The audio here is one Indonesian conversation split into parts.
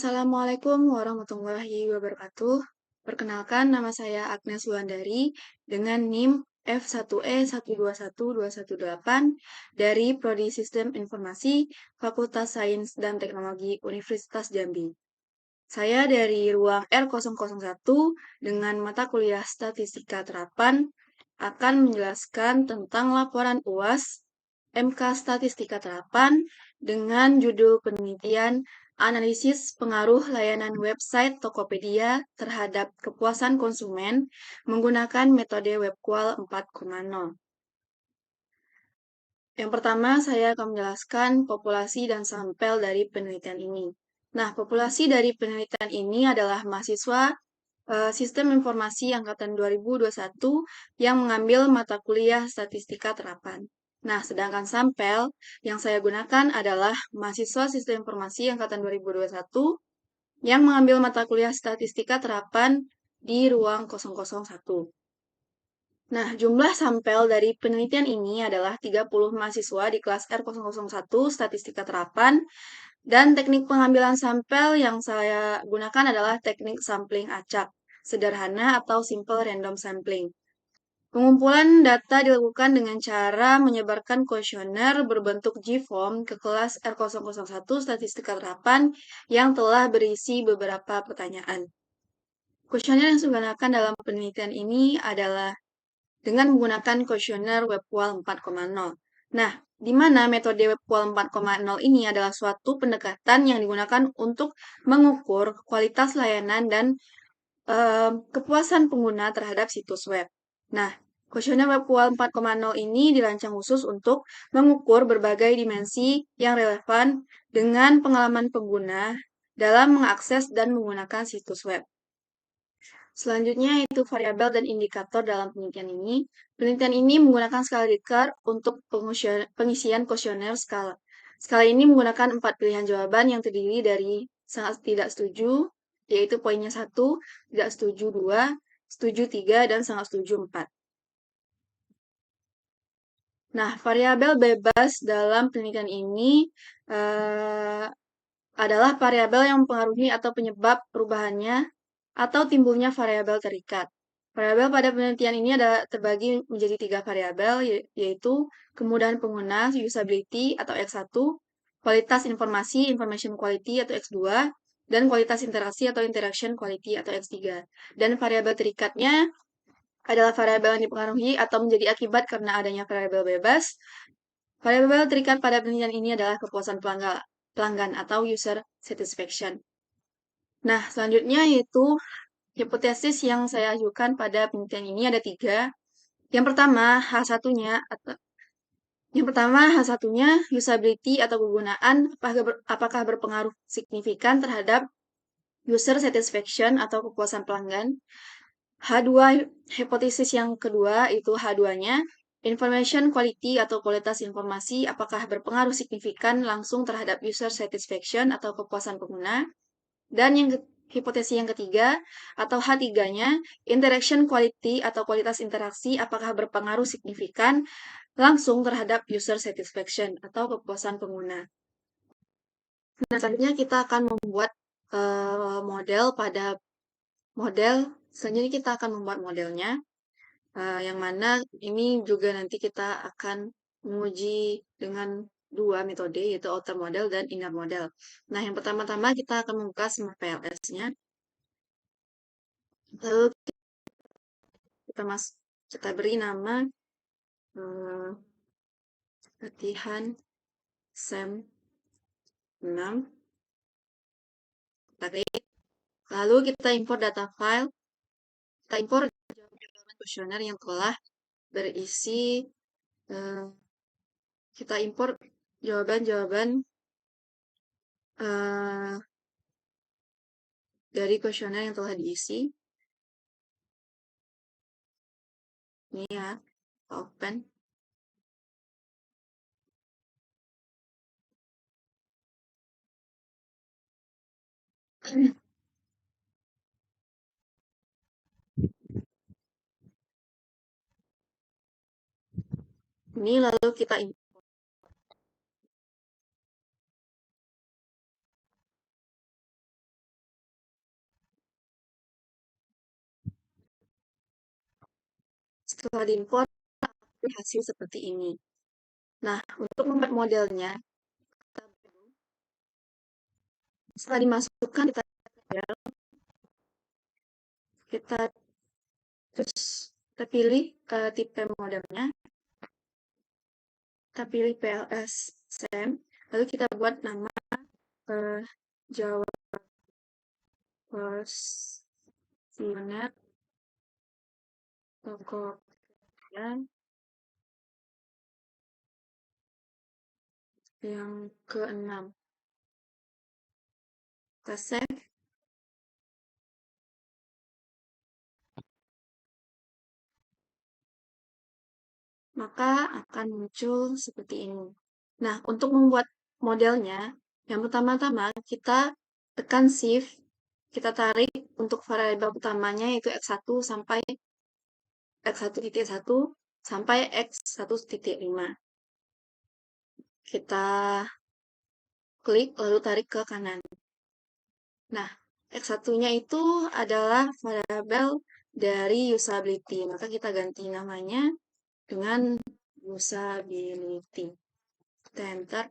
Assalamualaikum warahmatullahi wabarakatuh. Perkenalkan, nama saya Agnes Wulandari dengan NIM F1E121218 dari Prodi Sistem Informasi Fakultas Sains dan Teknologi Universitas Jambi. Saya dari ruang R001 dengan mata kuliah Statistika Terapan akan menjelaskan tentang laporan UAS MK Statistika Terapan dengan judul penelitian Analisis Pengaruh Layanan Website Tokopedia terhadap Kepuasan Konsumen menggunakan metode WebQual 4.0. Yang pertama, saya akan menjelaskan populasi dan sampel dari penelitian ini. Nah, populasi dari penelitian ini adalah mahasiswa Sistem Informasi Angkatan 2021 yang mengambil mata kuliah Statistika Terapan. Nah, sedangkan sampel yang saya gunakan adalah mahasiswa Sistem Informasi Angkatan 2021 yang mengambil mata kuliah Statistika Terapan di ruang 001. Nah, jumlah sampel dari penelitian ini adalah 30 mahasiswa di kelas R001 Statistika Terapan dan teknik pengambilan sampel yang saya gunakan adalah teknik sampling acak, sederhana atau simple random sampling. Pengumpulan data dilakukan dengan cara menyebarkan kuesioner berbentuk G-form ke kelas R001 Statistika Terapan yang telah berisi beberapa pertanyaan. Kuesioner yang digunakan dalam penelitian ini adalah dengan menggunakan kuesioner WebQual 4.0. Nah, di mana metode WebQual 4.0 ini adalah suatu pendekatan yang digunakan untuk mengukur kualitas layanan dan kepuasan pengguna terhadap situs web. Nah, kuesioner WebQual 4.0 ini dirancang khusus untuk mengukur berbagai dimensi yang relevan dengan pengalaman pengguna dalam mengakses dan menggunakan situs web. Selanjutnya itu variabel dan indikator dalam penelitian ini. Penelitian ini menggunakan skala Likert untuk pengisian kuesioner skala. Skala ini menggunakan 4 pilihan jawaban yang terdiri dari sangat tidak setuju, yaitu poinnya 1, tidak setuju 2, setuju 3, dan sangat setuju 4. Nah, variabel bebas dalam penelitian ini adalah variabel yang mempengaruhi atau penyebab perubahannya atau timbulnya variabel terikat. Variabel pada penelitian ini ada terbagi menjadi 3 variabel, yaitu kemudahan pengguna, usability atau X1, kualitas informasi, information quality atau X2, dan kualitas interaksi atau interaction quality atau X3. Dan variabel terikatnya adalah variabel yang dipengaruhi atau menjadi akibat karena adanya variabel bebas. Variabel terikat pada penelitian ini adalah kepuasan pelanggan atau user satisfaction. Nah, selanjutnya yaitu hipotesis yang saya ajukan pada penelitian ini ada 3. Yang pertama, H1-nya usability atau kegunaan apakah berpengaruh signifikan terhadap user satisfaction atau kepuasan pelanggan. H2, hipotesis yang kedua itu H2-nya information quality atau kualitas informasi apakah berpengaruh signifikan langsung terhadap user satisfaction atau kepuasan pengguna. Dan hipotesis yang ketiga atau H3-nya, interaction quality atau kualitas interaksi apakah berpengaruh signifikan langsung terhadap user satisfaction atau kepuasan pengguna. Nah, selanjutnya kita akan membuat selanjutnya kita akan membuat modelnya, yang mana ini juga nanti kita akan menguji dengan 2 metode, yaitu outer model dan inner model. Nah, yang pertama-tama kita akan membuka Smart PLS-nya. Lalu kita beri nama latihan SEM 6. Lalu kita import data file. Kita import jawaban kuesioner yang telah berisi. Kita import jawaban-jawaban dari kuesioner yang telah diisi. Ini ya, open. Ini lalu kita import. Setelah diimport, hasil seperti ini. Nah, untuk membuat modelnya, setelah dimasukkan kita terus kita pilih tipe modelnya, kita pilih PLS SEM, lalu kita buat nama Java Versionet Tokopedia yang ke-6. Kita save. Maka akan muncul seperti ini. Nah, untuk membuat modelnya, yang pertama-tama kita tekan Shift, kita tarik untuk variabel utamanya yaitu X1 sampai X1.1 sampai X1.5. Kita klik lalu tarik ke kanan. Nah, X1-nya itu adalah variabel dari usability, maka kita ganti namanya dengan usability. Kita enter.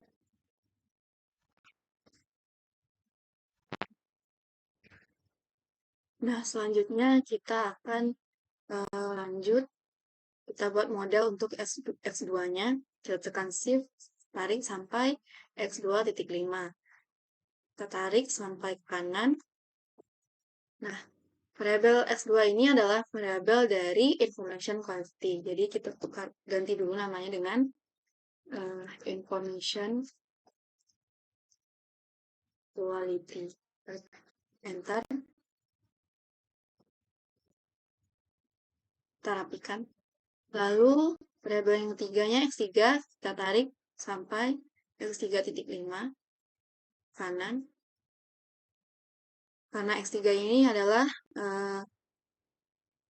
Nah, selanjutnya kita akan lanjut. Kita buat model untuk X2-nya. Kita tekan Shift, tarik sampai X2.5. Kita tarik sampai ke kanan. Nah, variabel X2 ini adalah variabel dari information quality. Jadi kita ganti dulu namanya dengan information quality. Enter. Kita rapikan. Lalu variabel yang ketiganya X3 kita tarik sampai X3.5 kanan. Karena X3 ini adalah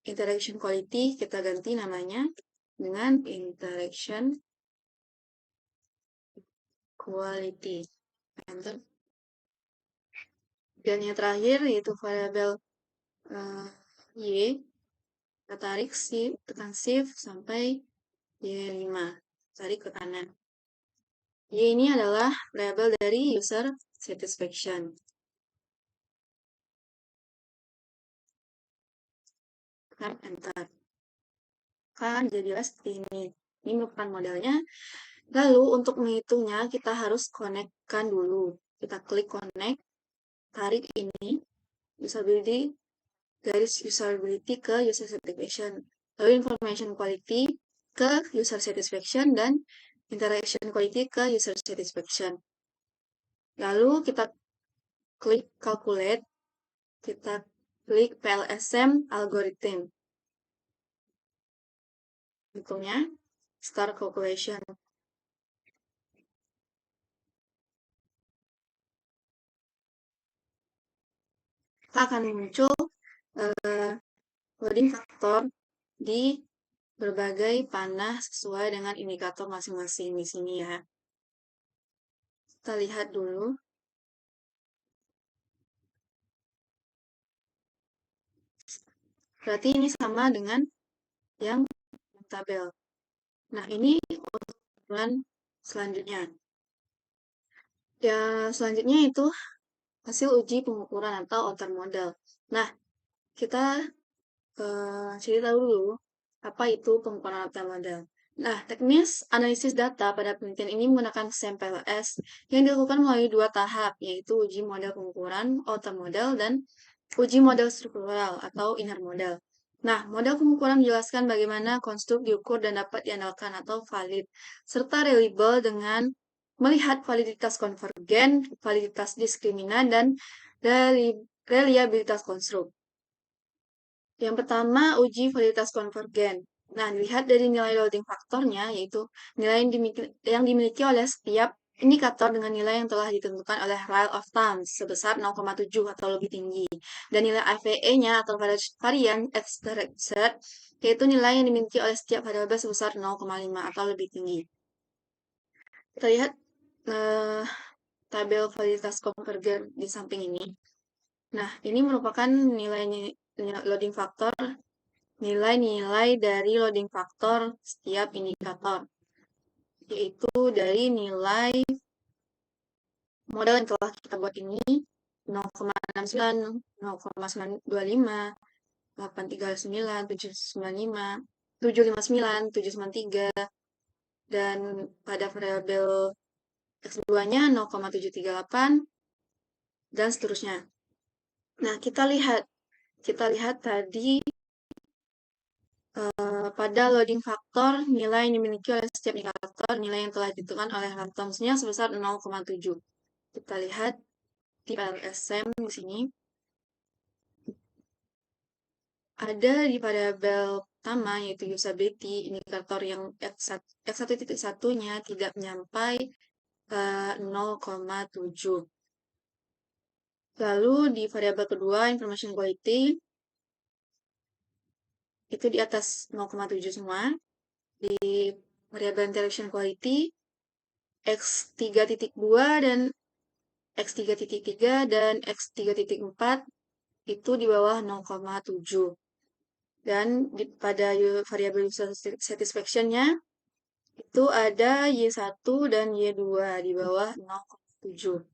interaction quality, kita ganti namanya dengan interaction quality. Enter. Dan yang terakhir yaitu variabel Y. Kita tarik shift, tekan shift sampai Y5. Tarik ke kanan. Y ini adalah variabel dari user satisfaction. Tekan enter. Kan jadilah seperti ini. Ini merupakan modelnya. Lalu untuk menghitungnya kita harus connect-kan dulu. Kita klik connect, tarik ini usability, garis usability ke user satisfaction. Lalu information quality ke user satisfaction dan interaction quality ke user satisfaction. Lalu kita klik calculate, kita klik PLSM algorithm. Hitungnya start calculation. Kita akan muncul loading faktor di berbagai panah sesuai dengan indikator masing-masing di sini ya. Kita lihat dulu. Berarti ini sama dengan yang tabel. Nah, ini ukuran selanjutnya. Ya, selanjutnya itu hasil uji pengukuran atau outer model. Nah, kita cerita dulu apa itu pengukuran outer model. Nah, teknis analisis data pada penelitian ini menggunakan sampel S yang dilakukan melalui 2 tahap, yaitu uji model pengukuran outer model dan uji model struktural atau inner model. Nah, model pengukuran menjelaskan bagaimana konstruk diukur dan dapat diandalkan atau valid, serta reliable dengan melihat validitas konvergen, validitas diskriminan, dan reliabilitas konstruk. Yang pertama, uji validitas konvergen. Nah, dilihat dari nilai loading faktornya, yaitu nilai yang dimiliki oleh setiap indikator dengan nilai yang telah ditentukan oleh rule of thumb sebesar 0,7 atau lebih tinggi. Dan nilai IVE-nya atau varian expected, yaitu nilai yang dimiliki oleh setiap variabel sebesar 0,5 atau lebih tinggi. Kita lihat tabel validitas konvergen di samping ini. Nah, ini merupakan nilai loading faktor nilai-nilai dari loading faktor setiap indikator, yaitu dari nilai model yang telah kita buat ini 0,69, 0,925, 839, 795, 759, 793, dan pada variabel X2-nya 0,738, dan seterusnya. Nah, kita lihat tadi pada loading faktor nilai yang dimiliki oleh setiap indikator, nilai yang telah ditentukan oleh randomnya sebesar 0,7. Kita lihat di LSM di sini. Ada di variabel pertama yaitu usability, indikator yang X1.1-nya tidak menyampai 0,7. Lalu di variabel kedua, information quality, itu di atas 0,7 semua. Di variabel interaction quality, X3.2 dan X3.3 dan X3.4 itu di bawah 0,7. Dan pada variabel user satisfaction-nya itu ada Y1 dan Y2 di bawah 0,7.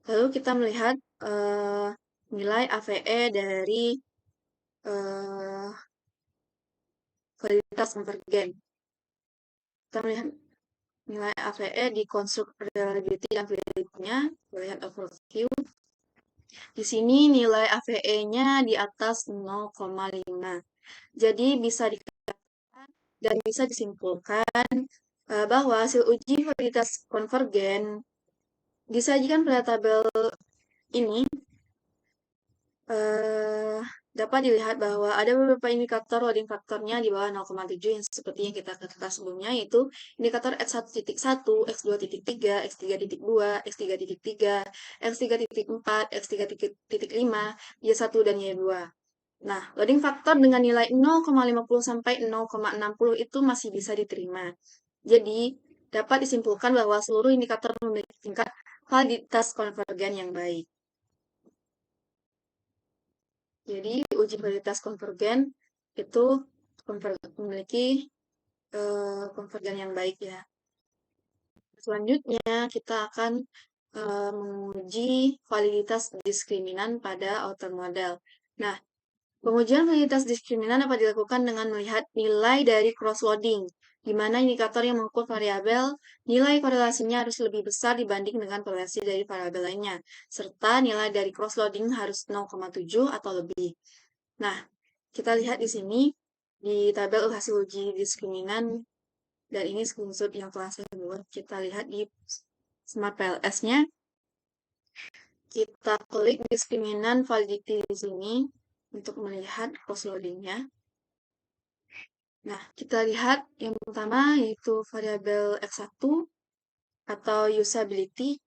Lalu kita melihat nilai AVE dari validitas konvergen. Kita melihat nilai AVE di konstruk reliability dan validity-nya. Kita lihat overview. Di sini nilai AVE-nya di atas 0,5. Jadi bisa dikatakan dan bisa disimpulkan bahwa hasil uji validitas konvergen disajikan pada tabel ini dapat dilihat bahwa ada beberapa indikator loading faktornya di bawah 0,7 yang seperti yang kita katakan sebelumnya, yaitu indikator X1.1, X2.3, X3.2, X3.3, X3.4, X3.5, Y1, dan Y2. Nah, loading faktor dengan nilai 0,50 sampai 0,60 itu masih bisa diterima. Jadi, dapat disimpulkan bahwa seluruh indikator memiliki tingkat validitas konvergen yang baik. Jadi, uji validitas konvergen itu memiliki konvergen yang baik ya. Selanjutnya, kita akan menguji validitas diskriminan pada outer model. Nah, pengujian validitas diskriminan dapat dilakukan dengan melihat nilai dari cross-loading, di mana indikator yang mengukur variabel, nilai korelasinya harus lebih besar dibanding dengan korelasi dari variabel lainnya, serta nilai dari cross-loading harus 0,7 atau lebih. Nah, kita lihat di sini, di tabel hasil uji diskriminan, dan ini screenshot yang telah saya buat. Kita lihat di Smart PLS-nya, kita klik diskriminan validity di sini, untuk melihat cross-loading-nya. Nah, kita lihat yang pertama yaitu variabel X1 atau usability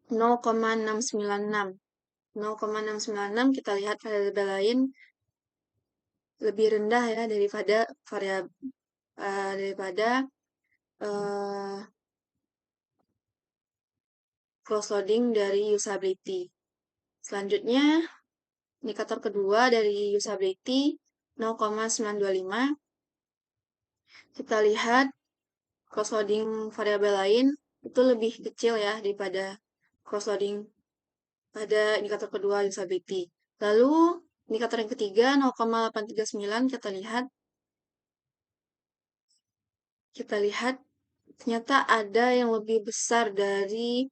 0,696. 0,696 kita lihat variabel lain lebih rendah ya daripada cross-loading dari usability. Selanjutnya, indikator kedua dari usability 0,925. Kita lihat cross-loading variabel lain itu lebih kecil ya daripada cross-loading pada indikator kedua usability. Lalu indikator yang ketiga 0,839 kita lihat ternyata ada yang lebih besar dari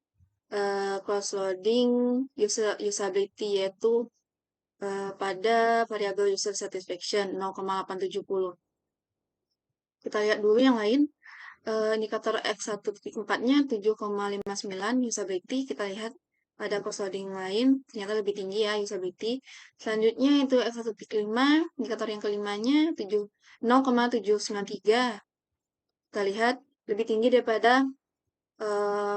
cross-loading usability, yaitu pada variabel user satisfaction 0,870. Kita lihat dulu yang lain. Indikator X1.4-nya 7,59 usability. Kita lihat pada cross-loading lain ternyata lebih tinggi ya usability. Selanjutnya itu X1.5, indikator yang kelimanya 0,793. Kita lihat lebih tinggi daripada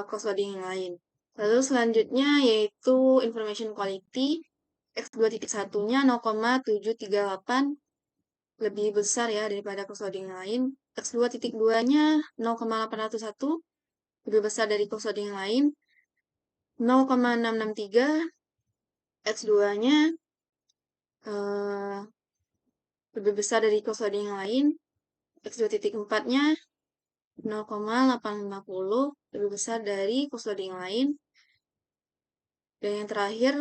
cross-loading yang lain. Lalu selanjutnya yaitu information quality, X2.1-nya 0,738, lebih besar ya daripada cross-loading yang lain. X2.2-nya 0,801, lebih besar dari cross-loading yang lain. 0,663, X2-nya lebih besar dari cost loading yang lain, X2.4-nya 0,850 lebih besar dari cost loading yang lain, dan yang terakhir,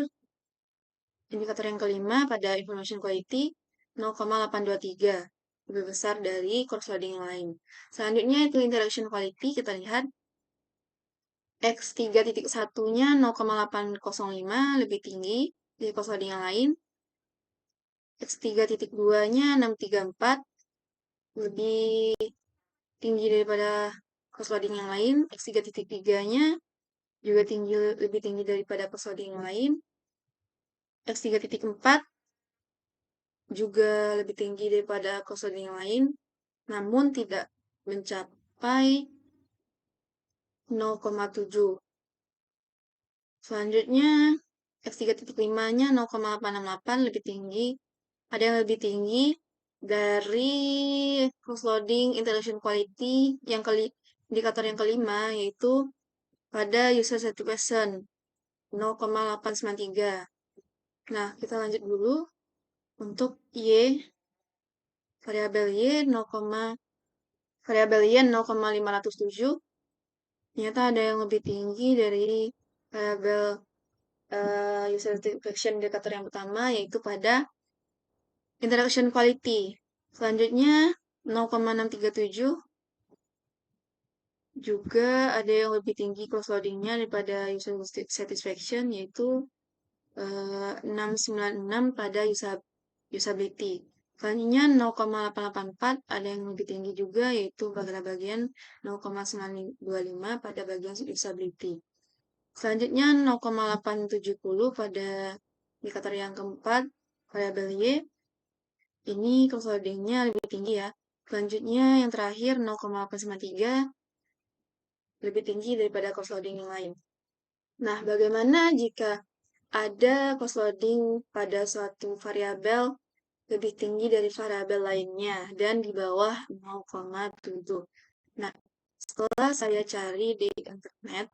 indikator yang kelima pada information quality 0,823 lebih besar dari course loading yang lain. Selanjutnya itu interaction quality, kita lihat X3.1-nya 0,805 lebih tinggi dari course loading yang lain. X3.2-nya 634 lebih tinggi daripada course loading yang lain. X3.3-nya juga lebih tinggi daripada course loading yang lain. X3.4 juga lebih tinggi daripada course loading yang lain, namun tidak mencapai 0,7. Selanjutnya, X3.5-nya 0,868 lebih tinggi. Ada yang lebih tinggi dari cross loading intelligent quality indikator yang kelima, yaitu pada user satisfaction 0,893. Nah, kita lanjut dulu untuk variabel Y 0,507. Ternyata ada yang lebih tinggi dari variabel user satisfaction indikator yang pertama, yaitu pada interaction quality. Selanjutnya 0,637 juga ada yang lebih tinggi cross loadingnya daripada user satisfaction, yaitu 696 pada usability. Selanjutnya 0,884 ada yang lebih tinggi juga, yaitu pada bagian 0,925 pada bagian usability. Selanjutnya 0,870 pada indikator yang keempat, variabel Y. Ini cross loadingnya lebih tinggi ya. Selanjutnya yang terakhir 0,893 lebih tinggi daripada cross loading yang lain. Nah, bagaimana jika ada cross loading pada suatu variabel lebih tinggi dari variabel lainnya dan di bawah 0,7? Nah, setelah saya cari di internet,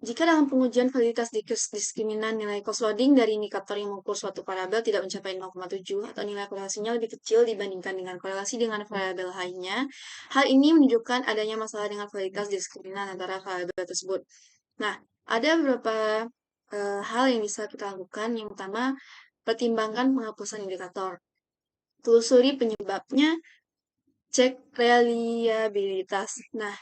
jika dalam pengujian validitas diskriminan nilai cost loading dari indikator yang mengukur suatu variabel tidak mencapai 0,7 atau nilai korelasinya lebih kecil dibandingkan dengan korelasi dengan variabel lainnya, hal ini menunjukkan adanya masalah dengan validitas diskriminan antara variabel tersebut. Nah, ada beberapa hal yang bisa kita lakukan. Yang pertama, pertimbangkan penghapusan indikator. Telusuri penyebabnya, cek reliabilitas. Nah,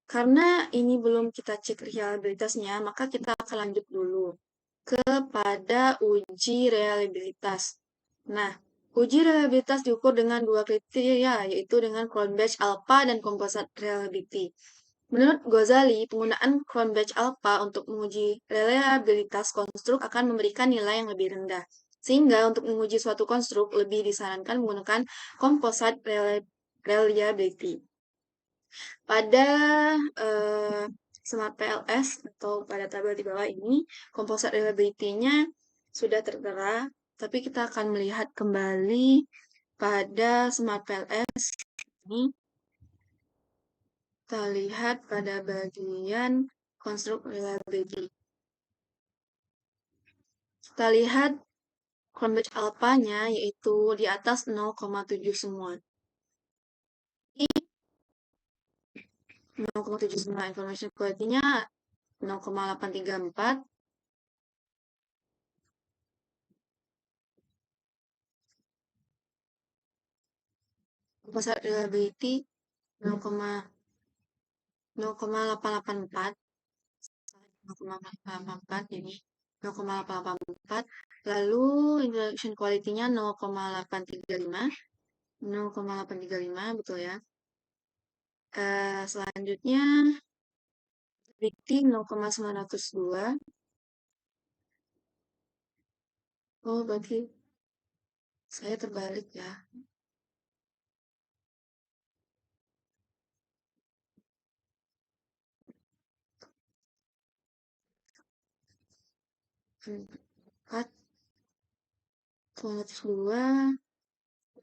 karena ini belum kita cek reliabilitasnya, maka kita akan lanjut dulu kepada uji reliabilitas. Nah, uji reliabilitas diukur dengan dua kriteria, yaitu dengan Cronbach alpha dan composite reliability. Menurut Ghazali, penggunaan Cronbach alpha untuk menguji reliabilitas konstruk akan memberikan nilai yang lebih rendah. Sehingga untuk menguji suatu konstruk lebih disarankan menggunakan composite reliability. Pada Smart PLS atau pada tabel di bawah ini, composite reliability-nya sudah tertera, tapi kita akan melihat kembali pada Smart PLS ini. Kita lihat pada bagian construct reliability. Kita lihat Cronbach alpha-nya yaitu di atas 0,7 semua. 0,7 semua, information quality-nya 0,834. Composite reliability 0,884. 0,884, jadi 0,884. Lalu interaction quality-nya 0,835. 0,835, betul ya. Selanjutnya prediksi 0,902. Oh, berarti saya terbalik ya. Empat, 902,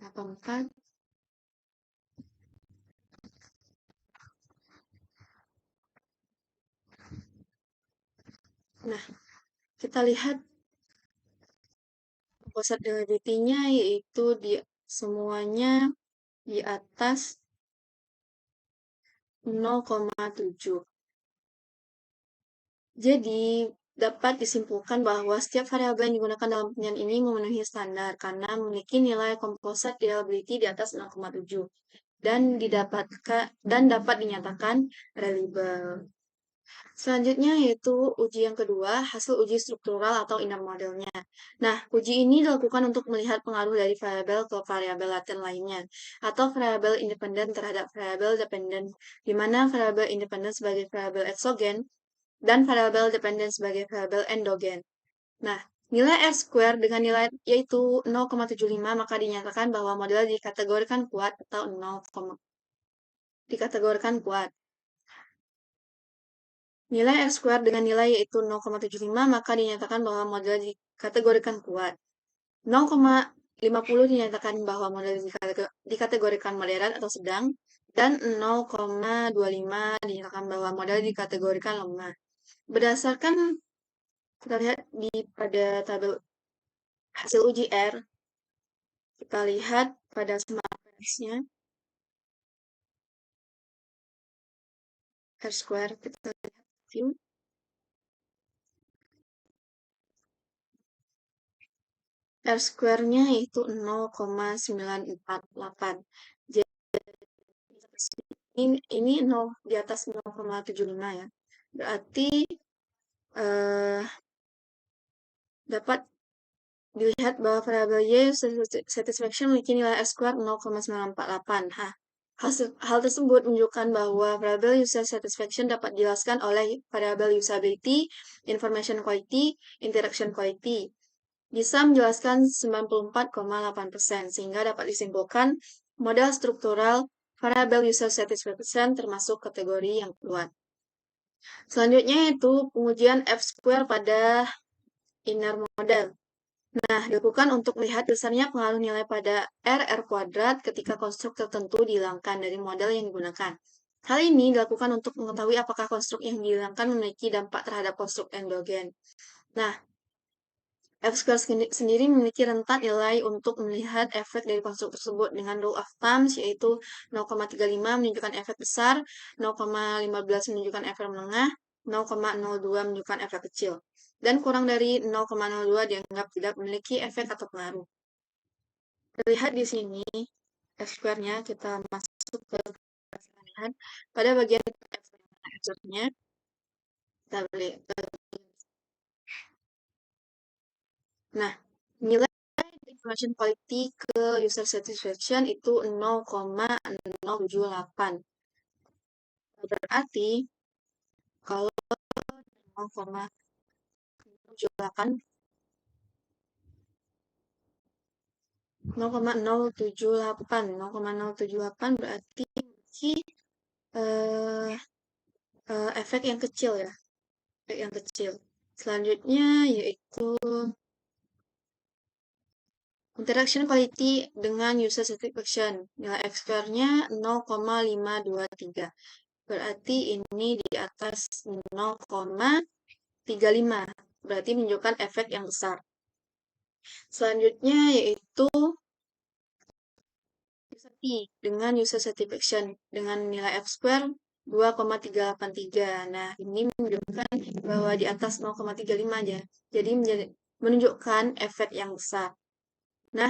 84. Nah, kita lihat composite reliability-nya yaitu semuanya di atas 0,7. Jadi, dapat disimpulkan bahwa setiap variabel yang digunakan dalam penilaian ini memenuhi standar karena memiliki nilai composite reliability di atas 0,7 dan dapat dinyatakan reliable. Selanjutnya yaitu uji yang kedua, hasil uji struktural atau inner modelnya. Nah, uji ini dilakukan untuk melihat pengaruh dari variabel ke variabel laten lainnya, atau variabel independen terhadap variabel dependen, di mana variabel independen sebagai variabel eksogen dan variabel dependen sebagai variabel endogen. Nah, nilai R-square dengan nilai yaitu 0,75 maka dinyatakan bahwa model dikategorikan kuat atau 0, dikategorikan kuat. Nilai R-square dengan nilai yaitu 0,75 maka dinyatakan bahwa model dikategorikan kuat. 0,50 dinyatakan bahwa model dikategorikan moderat atau sedang, dan 0,25 dinyatakan bahwa model dikategorikan lemah. Berdasarkan kita lihat pada tabel hasil uji R, kita lihat pada SmartPads-nya R-square, kita lihat view. R-square-nya itu 0,948. Jadi ini 0 di atas 0,75 ya. Berarti dapat dilihat bahwa variabel Y satisfaction memiliki nilai R-square 0,948. Hal tersebut menunjukkan bahwa variabel user satisfaction dapat dijelaskan oleh variabel usability, information quality, interaction quality. Bisa menjelaskan 94,8%, sehingga dapat disimpulkan model struktural variabel user satisfaction termasuk kategori yang kuat. Selanjutnya yaitu pengujian F-square pada inner model. Nah, dilakukan untuk melihat besarnya pengaruh nilai pada R kuadrat ketika konstruk tertentu dihilangkan dari model yang digunakan. Hal ini dilakukan untuk mengetahui apakah konstruk yang dihilangkan memiliki dampak terhadap konstruk endogen. Nah, F-square sendiri memiliki rentan nilai untuk melihat efek dari konstruk tersebut dengan rule of thumb, yaitu 0,35 menunjukkan efek besar, 0,15 menunjukkan efek menengah, 0,02 menunjukkan efek kecil, dan kurang dari 0,02 dianggap tidak memiliki efek atau pengaruh. Terlihat di sini F-square-nya, kita masuk ke pada bagian F-square-nya, kita boleh. Nah, nilai information quality ke user satisfaction itu 0,078. Berarti kalau 0,078 berarti efek yang kecil ya. Efek yang kecil. Selanjutnya yaitu interaction quality dengan user satisfaction. Nilai F-square-nya 0,523. Berarti ini di atas 0,35. Berarti menunjukkan efek yang besar. Selanjutnya yaitu dengan user satisfaction dengan nilai F-square 2,383. Nah, ini menunjukkan bahwa di atas 0,35 aja. Jadi menunjukkan efek yang besar. Nah,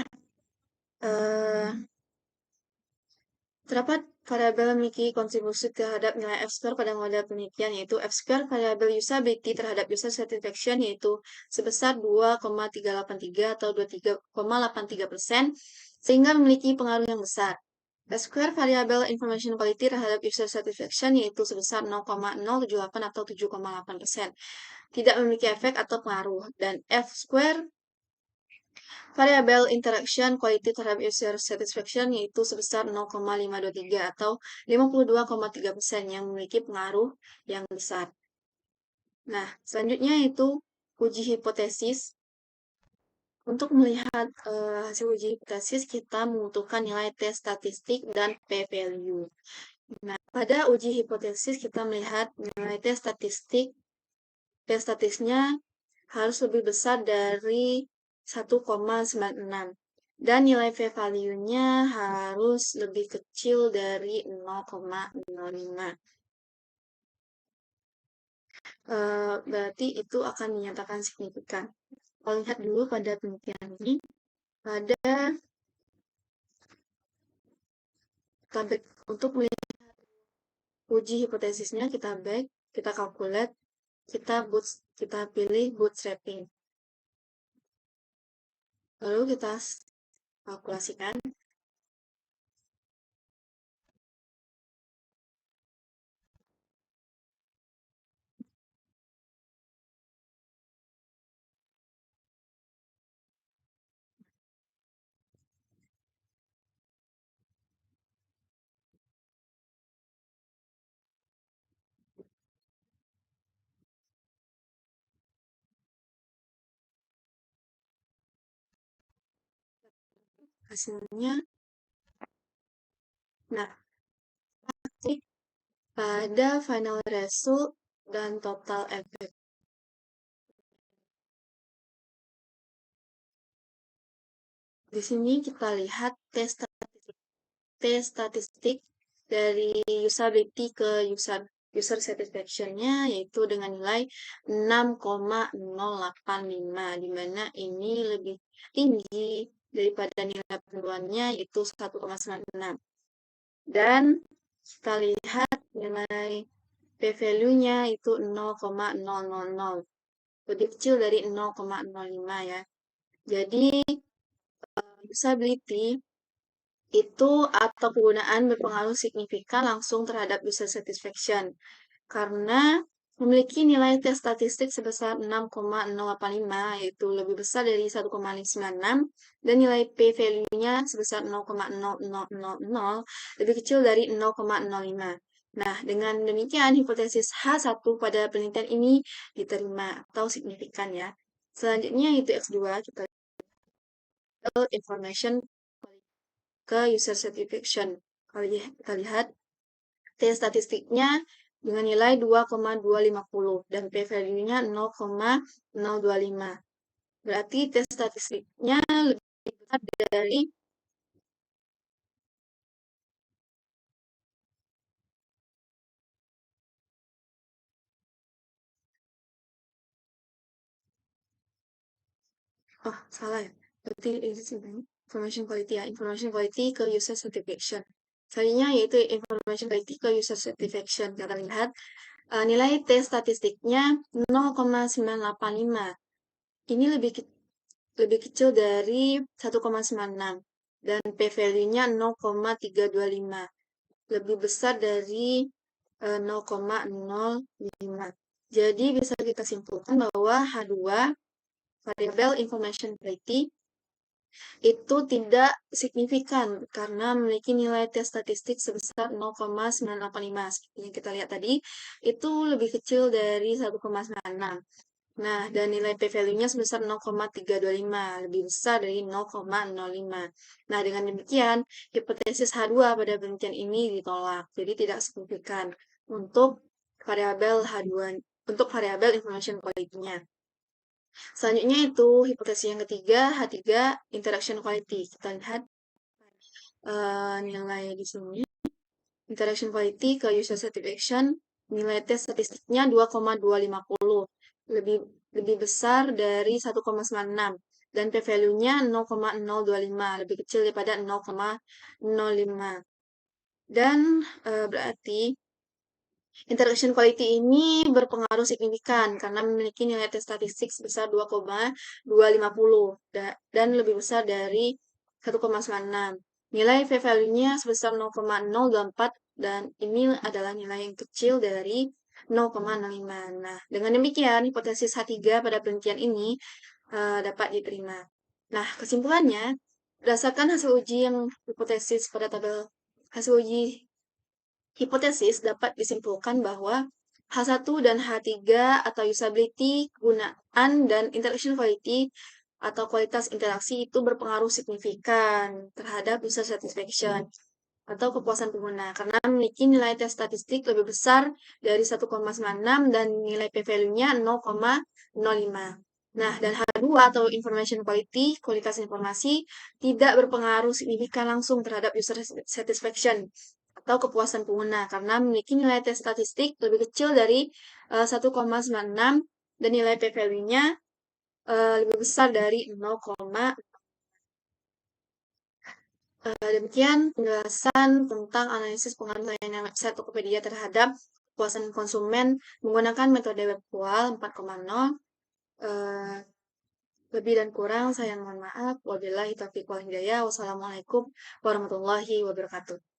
terdapat variabel memiliki kontribusi terhadap nilai F-square pada model penelitian, yaitu F-square variabel usability terhadap user satisfaction, yaitu sebesar 2,383 atau 23,83%, sehingga memiliki pengaruh yang besar. F-square variabel information quality terhadap user satisfaction, yaitu sebesar 0,078 atau 7,8%, tidak memiliki efek atau pengaruh. Dan F-square variabel interaction quality terhadap user satisfaction yaitu sebesar 0,523 atau 52,3% yang memiliki pengaruh yang besar. Nah, selanjutnya itu uji hipotesis. Untuk melihat hasil uji hipotesis, kita membutuhkan nilai T statistik dan p-value. Nah, pada uji hipotesis kita melihat nilai T statistik, statistiknya harus lebih besar dari 1,96 dan nilai p-value-nya harus lebih kecil dari 0,05. Berarti itu akan dinyatakan signifikan. Kalau lihat dulu pada penelitian ini, pada untuk uji hipotesisnya kita back, kita calculate, kita pilih bootstrapping. Lalu kita kalkulasikan. Hasilnya, nah, pada final result dan total effect. Di sini kita lihat T statistik dari usability ke user satisfaction-nya yaitu dengan nilai 6,085, di mana ini lebih tinggi daripada nilai panduannya yaitu 1,96. Dan kita lihat nilai p-value-nya itu 0,000, lebih kecil dari 0,05 ya. Jadi usability itu atau penggunaan berpengaruh signifikan langsung terhadap user satisfaction karena memiliki nilai tes statistik sebesar 6,085 yaitu lebih besar dari 1,96 dan nilai p-value-nya sebesar 0,0000 lebih kecil dari 0,05. Nah, dengan demikian hipotesis H1 pada penelitian ini diterima atau signifikan ya. Selanjutnya itu X2, kita information ke user satisfaction. Kalau kita lihat T statistiknya dengan nilai 2,250 dan p-value-nya 0,025. Berarti T statistiknya lebih besar dari salah ya. Berarti information quality ya. Information quality ke user satisfaction. Selanjutnya yaitu information quality ke user satisfaction. Kita lihat nilai T statistiknya 0,985. Ini lebih kecil dari 1,96 dan p-value-nya 0,325. Lebih besar dari 0,05. Jadi bisa kita simpulkan bahwa H2 variabel information quality itu tidak signifikan karena memiliki nilai tes statistik sebesar 0,985. Seperti yang kita lihat tadi, itu lebih kecil dari 1,96. Nah, dan nilai p-value-nya sebesar 0,325, lebih besar dari 0,05. Nah, dengan demikian, hipotesis H2 pada penelitian ini ditolak, jadi tidak signifikan untuk variabel H2, untuk variabel information quality-nya. Selanjutnya itu hipotesis yang ketiga, H3, interaction quality. Kita lihat nilai di sini. Interaction quality ke user satisfaction, nilai tes statistiknya 2,250. Lebih besar dari 1,96 dan p-value-nya 0,025, lebih kecil daripada 0,05. Dan berarti interaction quality ini berpengaruh signifikan karena memiliki nilai tes statistik sebesar 2,250 dan lebih besar dari 1,96. Nilai p-value-nya sebesar 0,024 dan ini adalah nilai yang kecil dari 0,05. Nah, dengan demikian hipotesis H3 pada penelitian ini dapat diterima. Nah, kesimpulannya, berdasarkan hasil uji yang hipotesis pada tabel hasil uji hipotesis dapat disimpulkan bahwa H1 dan H3 atau usability, kegunaan, dan interaction quality atau kualitas interaksi itu berpengaruh signifikan terhadap user satisfaction. atau kepuasan pengguna karena memiliki nilai tes statistik lebih besar dari 1,96 dan nilai p-value-nya 0,05. Nah, dan H2 atau information quality, kualitas informasi, tidak berpengaruh signifikan langsung terhadap user satisfaction atau kepuasan pengguna karena memiliki nilai tes statistik lebih kecil dari 1,96 dan nilai p-value-nya lebih besar dari 0, demikian penjelasan tentang analisis pengaruh layanan website Tokopedia terhadap kepuasan konsumen menggunakan metode web QuAL 4.0. Lebih dan kurang saya mohon maaf. Wabillahi taufiq wal hidayah. Wassalamualaikum warahmatullahi wabarakatuh.